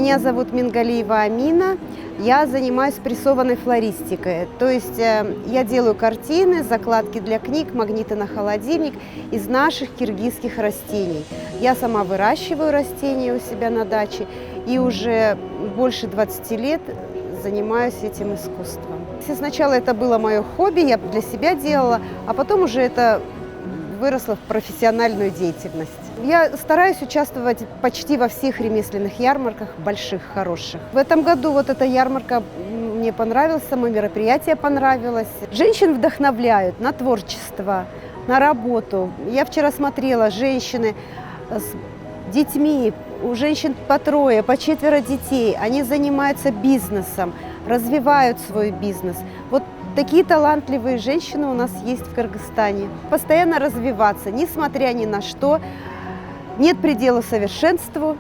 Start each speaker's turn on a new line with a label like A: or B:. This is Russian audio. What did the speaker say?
A: Меня зовут Мингалиева Амина. Я занимаюсь прессованной флористикой. То есть я делаю картины, закладки для книг, магниты на холодильник из наших киргизских растений. Я сама выращиваю растения у себя на даче и уже больше 20 лет занимаюсь этим искусством. Сначала это было мое хобби, я для себя делала, а потом уже это выросло в профессиональную деятельность. Я стараюсь участвовать почти во всех ремесленных ярмарках, больших, хороших. В этом году вот эта ярмарка мне понравилась, само мероприятие понравилось. Женщин вдохновляют на творчество, на работу. Я вчера смотрела, женщины с детьми, у женщин по трое, по четверо детей, они занимаются бизнесом, развивают свой бизнес. Вот такие талантливые женщины у нас есть в Кыргызстане. Постоянно развиваться, несмотря ни на что. Нет предела совершенству.